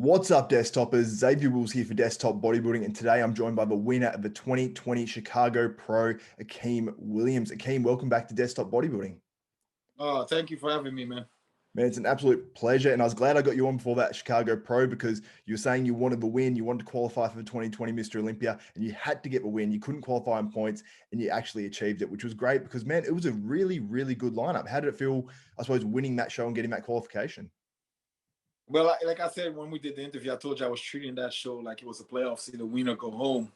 What's up, Desktopers? Xavier Wills here for Desktop Bodybuilding, and today I'm joined by the winner of the 2020 Chicago Pro, Akim Williams. Akim, welcome back to Desktop Bodybuilding. Oh, thank you for having me, man. Man, it's an absolute pleasure, and I was glad I got you on before that Chicago Pro because you were saying you wanted the win, you wanted to qualify for the 2020 Mr. Olympia, and you had to get the win. You couldn't qualify on points, and you actually achieved it, which was great because, man, it was a really, really good lineup. How did it feel, I suppose, winning that show and getting that qualification? Well, like I said, when we did the interview, I told you I was treating that show like it was a playoff, see the winner go home.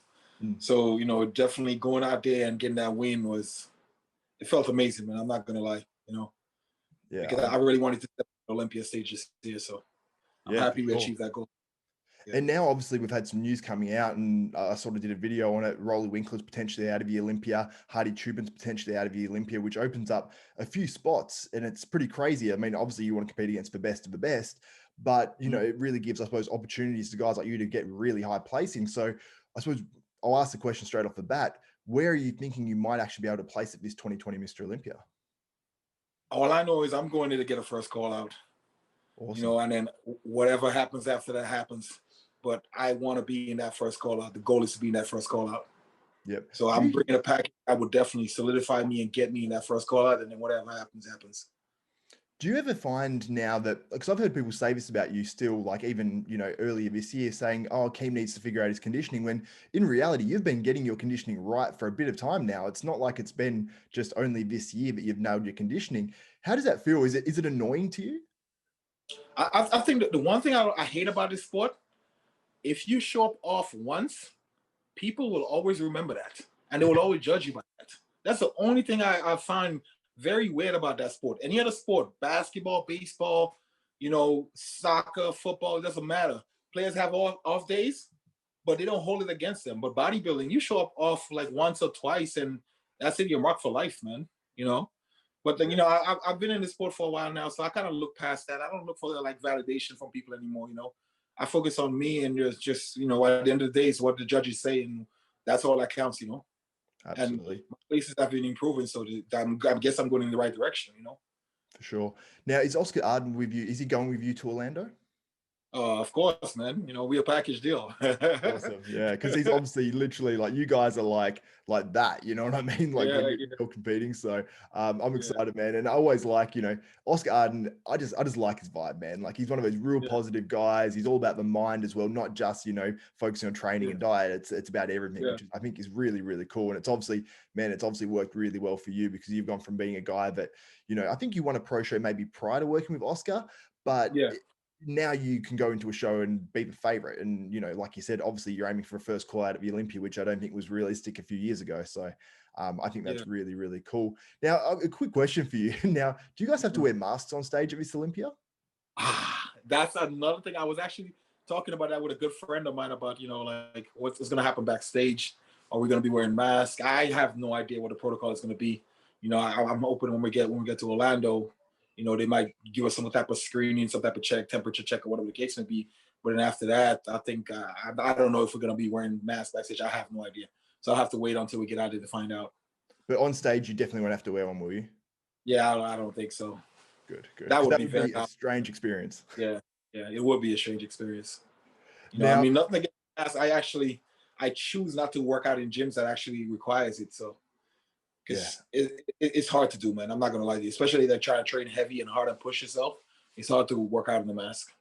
So, definitely going out there and getting that win it felt amazing, man. I'm not going to lie, Yeah. because I really wanted to step on the Olympia stage this year. So I'm happy we achieved that goal. Yeah. And now, obviously, we've had some news coming out, and I sort of did a video on it. Rolly Winkler's potentially out of the Olympia. Hardy Chubin's potentially out of the Olympia, which opens up a few spots, and it's pretty crazy. I mean, obviously, you want to compete against the best of the best, but, it really gives, I suppose, opportunities to guys like you to get really high placing. So I suppose I'll ask the question straight off the bat. Where are you thinking you might actually be able to place at this 2020 Mr. Olympia? All I know is I'm going there to get a first call out. Awesome. And then whatever happens after that happens. But I want to be in that first call out. The goal is to be in that first call out. Yep. So I'm bringing a package that would definitely solidify me and get me in that first call out, and then whatever happens, happens. Do you ever find now that, because I've heard people say this about you still, like even, earlier this year saying, oh, Keem needs to figure out his conditioning, when in reality, you've been getting your conditioning right for a bit of time now. It's not like it's been just only this year that you've nailed your conditioning. How does that feel? Is it annoying to you? I think that the one thing I hate about this sport, if you show up off once, people will always remember that. And they will always judge you by that. That's the only thing I find very weird about that sport. Any other sport, basketball, baseball, soccer, football, it doesn't matter. Players have off days, but they don't hold it against them. But bodybuilding, you show up off like once or twice, and that's it, you're marked for life, man. But then, I've been in the sport for a while now, so I kind of look past that. I don't look for like validation from people anymore, I focus on me, and just at the end of the day, it's what the judges say, and that's all that counts, Absolutely. And my places have been improving, so I guess I'm going in the right direction, For sure. Now, is Oscar Arden with you? Is he going with you to Orlando? Of course, man. We're a package deal. Awesome. Yeah, because he's obviously literally like, you guys are like that, you know what I mean? Like when you're competing. So I'm excited, man. And I always like, Oscar Arden, I just like his vibe, man. Like he's one of those real positive guys. He's all about the mind as well, not just, focusing on training and diet. It's about everything, which I think is really, really cool. And it's obviously worked really well for you because you've gone from being a guy that, I think you won a pro show maybe prior to working with Oscar, but now you can go into a show and be the favorite. And, like you said, obviously you're aiming for a first call out at the Olympia, which I don't think was realistic a few years ago. So I think that's really, really cool. Now, a quick question for you. Now, do you guys have to wear masks on stage at this Olympia? That's another thing. I was actually talking about that with a good friend of mine about, like what's going to happen backstage. Are we going to be wearing masks? I have no idea what the protocol is going to be. I'm hoping when we get to Orlando, they might give us some type of screening, some type of temperature check, or whatever the case may be. But then after that, I think I don't know if we're going to be wearing masks backstage. I have no idea. So I'll have to wait until we get out there to find out. But on stage, you definitely won't have to wear one, will you? Yeah, I don't think so. Good. That would be a strange experience. Yeah, it would be a strange experice. Nothing against masks. I choose not to work out in gyms that actually requires it. So. Because it's hard to do, man. I'm not going to lie to you. Especially if they're trying to train heavy and hard and push yourself. It's hard to work out in the mask.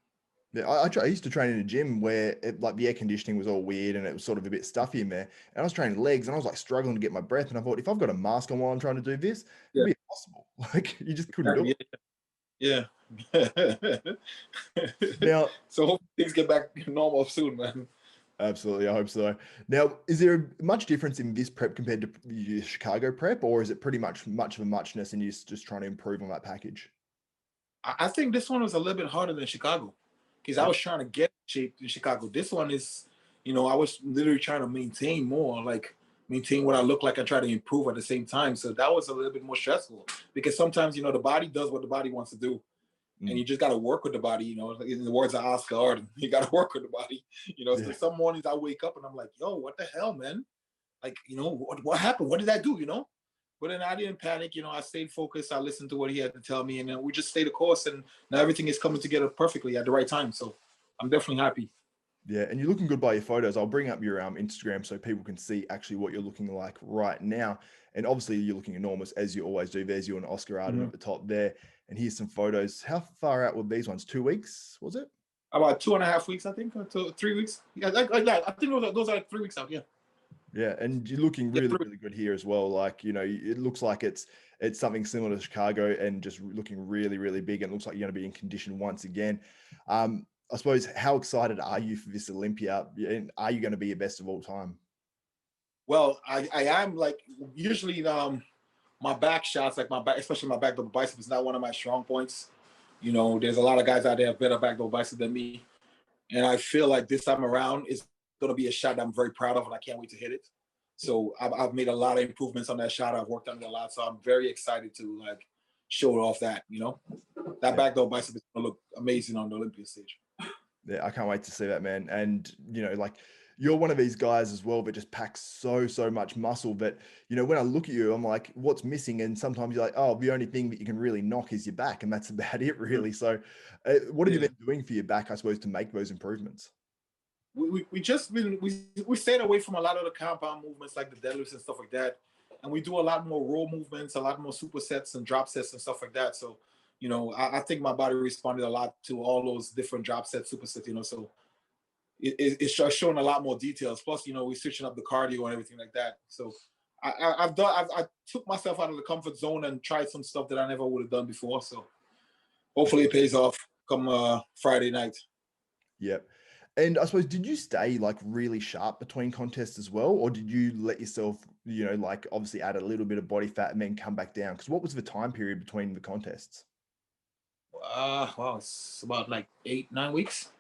Yeah, I used to train in a gym where the air conditioning was all weird and it was sort of a bit stuffy in there. And I was training legs and I was like struggling to get my breath. And I thought, if I've got a mask on while I'm trying to do this, it'd be impossible. Like you just couldn't do it. Yeah. Now, so hope things get back normal soon, man. Absolutely. I hope so. Now, is there much difference in this prep compared to the Chicago prep, or is it pretty much of a muchness and you're just trying to improve on that package? I think this one was a little bit harder than Chicago because I was trying to get shape in Chicago. This one is, I was literally trying to maintain what I look like and try to improve at the same time. So that was a little bit more stressful because sometimes, the body does what the body wants to do. And you just got to work with the body, in the words of Oscar Arden, you got to work with the body, So some mornings I wake up and I'm like, yo, what the hell, man? Like, what happened? What did I do, But then I didn't panic, I stayed focused. I listened to what he had to tell me and then we just stayed the course and now everything is coming together perfectly at the right time. So I'm definitely happy. Yeah, and you're looking good by your photos. I'll bring up your Instagram so people can see actually what you're looking like right now. And obviously you're looking enormous as you always do. There's you and Oscar Arden at the top there. And here's some photos. How far out were these ones? 2 weeks, was it? About 2.5 weeks, I think, or 3 weeks. Yeah, like that. I think those are like 3 weeks out. Yeah. Yeah, and you're looking really, really good here as well. Like, you know, it looks like it's something similar to Chicago and just looking really, really big. And it looks like you're going to be in condition once again. I suppose, how excited are you for this Olympia? And are you going to be your best of all time? Well, I am, like, usually my back shots, like my back, especially my back double bicep, is not one of my strong points. You know, there's a lot of guys out there have better back double bicep than me. And I feel like this time around is going to be a shot that I'm very proud of, and I can't wait to hit it. So I've made a lot of improvements on that shot. I've worked on it a lot. So I'm very excited to, like, show it off that, you know. That back double bicep is going to look amazing on the Olympia stage. Yeah, I can't wait to see that, man. And, you know, like, you're one of these guys as well, but just packs so much muscle that, you know, when I look at you, I'm like, what's missing? And sometimes you're like, oh, the only thing that you can really knock is your back. And that's about it, really. So what have you been doing for your back, I suppose, to make those improvements? We just been, we stayed away from a lot of the compound movements like the deadlifts and stuff like that. And we do a lot more row movements, a lot more supersets and drop sets and stuff like that. So, you know, I think my body responded a lot to all those different drop sets, supersets, you know, so it's showing a lot more details. Plus, you know, we're switching up the cardio and everything like that. So I took myself out of the comfort zone and tried some stuff that I never would have done before. So hopefully it pays off come Friday night. Yep. And I suppose, did you stay like really sharp between contests as well? Or did you let yourself, you know, like obviously add a little bit of body fat and then come back down? Because what was the time period between the contests? Well, it's about like 8-9 weeks.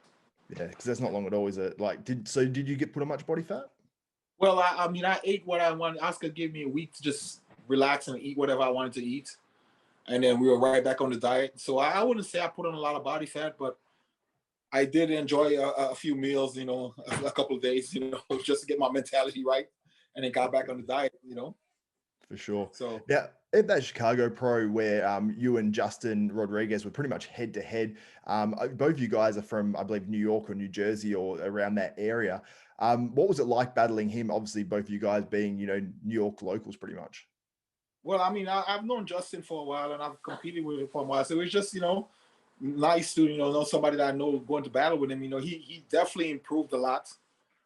Yeah, because that's not long at all, is it? Like, did you get put on much body fat? Well, I mean, I ate what I wanted. Oscar gave me a week to just relax and eat whatever I wanted to eat. And then we were right back on the diet. So I wouldn't say I put on a lot of body fat, but I did enjoy a few meals, you know, a couple of days, you know, just to get my mentality right, and then got back on the diet, you know. For sure. So yeah, at that Chicago Pro where you and Justin Rodriguez were pretty much head to head, both of you guys are from, I believe, New York or New Jersey or around that area. What was it like battling him? Obviously, both of you guys being, you know, New York locals pretty much. Well, I mean, I've known Justin for a while and I've competed with him for a while. So it was just, you know, nice to, you know somebody that I know going to battle with him. You know, he definitely improved a lot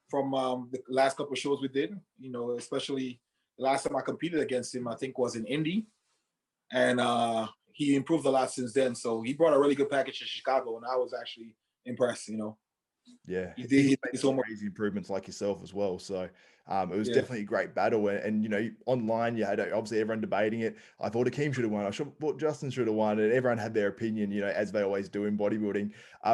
from the last couple of shows we did, you know, especially the last time I competed against him, I think was in Indy. And he improved a lot since then. So he brought a really good package to Chicago and I was actually impressed, you know. Yeah, he made some crazy improvements like yourself as well. So it was definitely a great battle. And you know, online you had obviously everyone debating it. I thought Akim should have won. I thought Justin should have won, and everyone had their opinion. You know, as they always do in bodybuilding.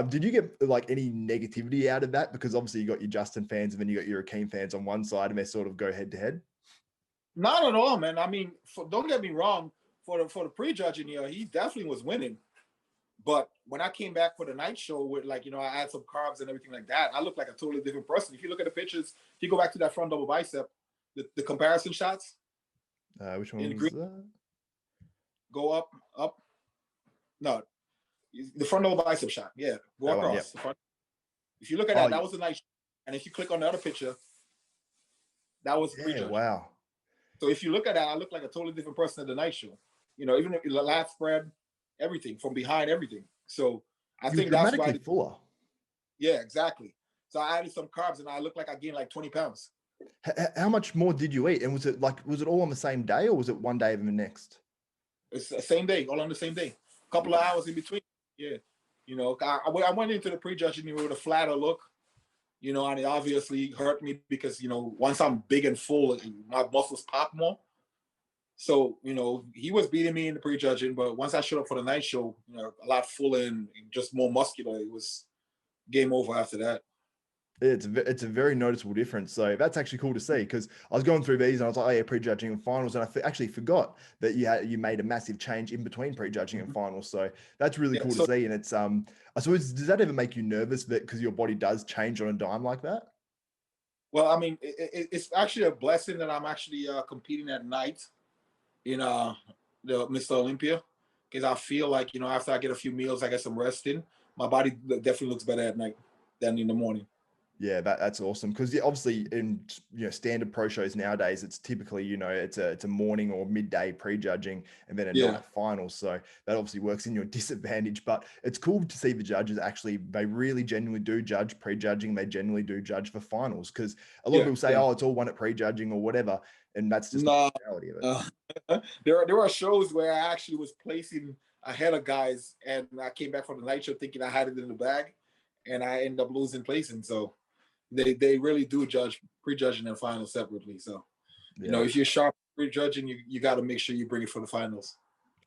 Did you get like any negativity out of that? Because obviously you got your Justin fans, and then you got your Akim fans on one side, and they sort of go head to head. Not at all, man. I mean, don't get me wrong. For the prejudging, you know, he definitely was winning. But when I came back for the night show with, like, you know, I had some carbs and everything like that, I looked like a totally different person. If you look at the pictures, if you go back to that front double bicep, the comparison shots. Which one was that? Go up. No, the front double bicep shot. Yeah, go across. The front. If you look at that, that was the night show. And if you click on the other picture, that was prejudging. Wow. So if you look at that, I look like a totally different person at the night show. You know, even the lat spread, everything from behind, everything. So I think that's why. Fuller. Yeah, exactly. So I added some carbs and I look like I gained like 20 pounds. How much more did you eat? And was it all on the same day or was it one day and the next? It's the same day, all on the same day. A couple of hours in between. Yeah. You know, I went into the prejudging with a flatter look, you know, and it obviously hurt me because, you know, once I'm big and full, my muscles pop more. So, you know, he was beating me in the prejudging, but once I showed up for the night show, you know, a lot fuller and just more muscular, it was game over after that. It's a very noticeable difference. So that's actually cool to see because I was going through these and I was like, oh yeah, prejudging and finals. And I actually forgot that you made a massive change in between prejudging and finals. So that's really cool to see. And it's, I suppose, does that ever make you nervous that because your body does change on a dime like that? Well, I mean, it's actually a blessing that I'm actually competing at night in the Mr Olympia, because I feel like, you know, after I get a few meals, I get some rest in, my body definitely looks better at night. than in the morning. Yeah, that's awesome. Because obviously in standard pro shows nowadays, it's typically it's a morning or midday prejudging and then a night final. So that obviously works in your disadvantage. But it's cool to see the judges actually, they really genuinely do judge prejudging. They genuinely do judge for finals, because a lot of people say, oh, it's all won at prejudging or whatever, and that's just not the reality of it. There are shows where I actually was placing ahead of guys, and I came back from the night show thinking I had it in the bag, and I end up losing placing. So they really do judge prejudging and finals separately. So, if you're sharp prejudging, you got to make sure you bring it for the finals.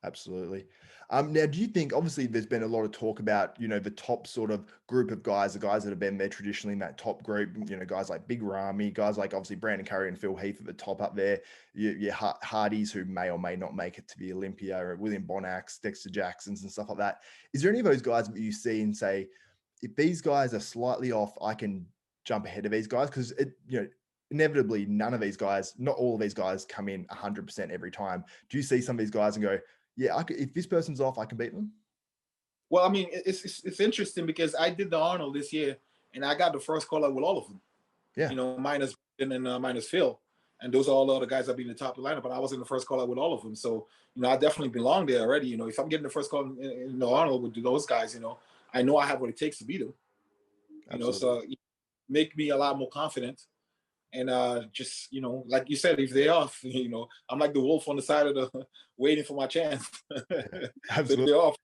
Absolutely. Now, do you think, obviously there's been a lot of talk about, the top sort of group of guys, the guys that have been there traditionally in that top group, guys like Big Ramy, guys like obviously Brandon Curry and Phil Heath at the top up there, your Hardys who may or may not make it to the Olympia, or William Bonacs, Dexter Jacksons and stuff like that. Is there any of those guys that you see and say, if these guys are slightly off, I can jump ahead of these guys? Because inevitably none of these guys, not all of these guys come in 100% every time. Do you see some of these guys and go, yeah, if this person's off, I can beat them? Well, I mean, it's interesting because I did the Arnold this year, and I got the first call out with all of them. Yeah. Minus and minus Phil, and those are all the other guys that be in the top of the lineup. But I was in the first call out with all of them, so I definitely belong there already. If I'm getting the first call in the Arnold with those guys, I know I have what it takes to beat them. So make me a lot more confident. And just like you said, if they're off, I'm like the wolf on the side of the waiting for my chance. Absolutely. If they're off,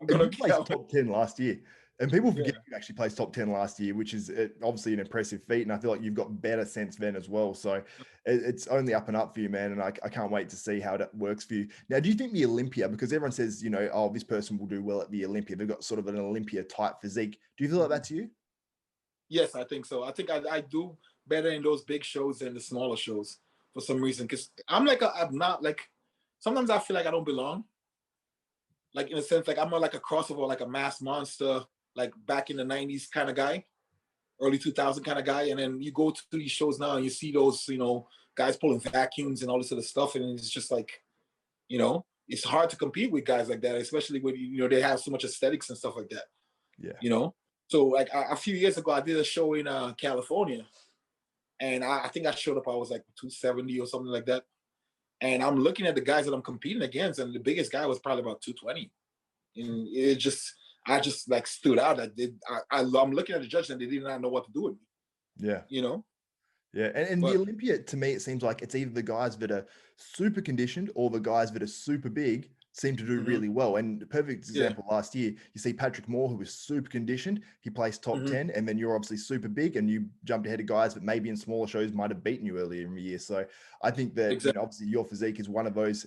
I'm gonna play top 10 last year, and people forget you actually placed top 10 last year, which is obviously an impressive feat. And I feel like you've got better sense then as well. So it's only up and up for you, man. And I can't wait to see how that works for you. Now, do you think the Olympia, because everyone says, oh, this person will do well at the Olympia, they've got sort of an Olympia type physique. Do you feel like that's you? Yes, I think so. I think I do better in those big shows than the smaller shows for some reason. Because I'm not like, sometimes I feel like I don't belong. Like in a sense, like I'm more like a crossover, like a mass monster, like back in the 90s kind of guy, early 2000 kind of guy. And then you go to these shows now and you see those, guys pulling vacuums and all this other stuff. And it's just like, it's hard to compete with guys like that, especially when, they have so much aesthetics and stuff like that. Yeah. So like a few years ago, I did a show in California, and I think I showed up, I was like 270 or something like that. And I'm looking at the guys that I'm competing against, and the biggest guy was probably about 220. And I just like stood out. I'm looking at the judges and they did not know what to do with me. Yeah. Yeah. And but the Olympia, to me, it seems like it's either the guys that are super conditioned or the guys that are super big seem to do really well. And the perfect example last year, you see Patrick Moore, who was super conditioned. He placed top 10, and then you're obviously super big and you jumped ahead of guys that maybe in smaller shows might have beaten you earlier in the year. So I think that obviously your physique is one of those,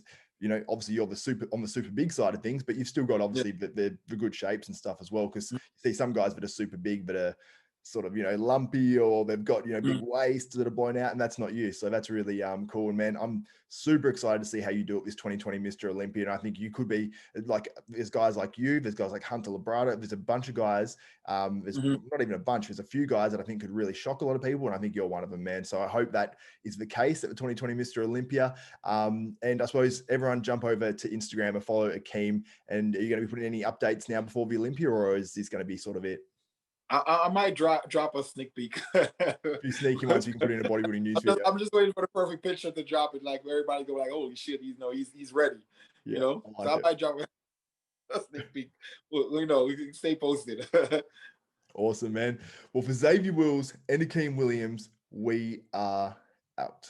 obviously you're on the super big side of things, but you've still got obviously the good shapes and stuff as well. Because you see some guys that are super big, but are sort of, lumpy, or they've got, big waists that are blown out, and that's not you. So that's really cool. And man, I'm super excited to see how you do it this 2020 Mr. Olympia. And I think you could be like, there's guys like you, there's guys like Hunter Labrada, there's a bunch of guys, there's not even a bunch, there's a few guys that I think could really shock a lot of people. And I think you're one of them, man. So I hope that is the case at the 2020 Mr. Olympia. And I suppose everyone jump over to Instagram and follow Akim. And are you going to be putting any updates now before the Olympia, or is this going to be sort of it? I might drop a sneak peek. A few sneaky ones you can put in a bodybuilding news video. I'm just waiting for the perfect picture to drop it, like everybody go like, "Holy shit, he's ready." So I might drop a sneak peek. We can stay posted. Awesome, man. Well, for Xavier Wills and Akim Williams, we are out.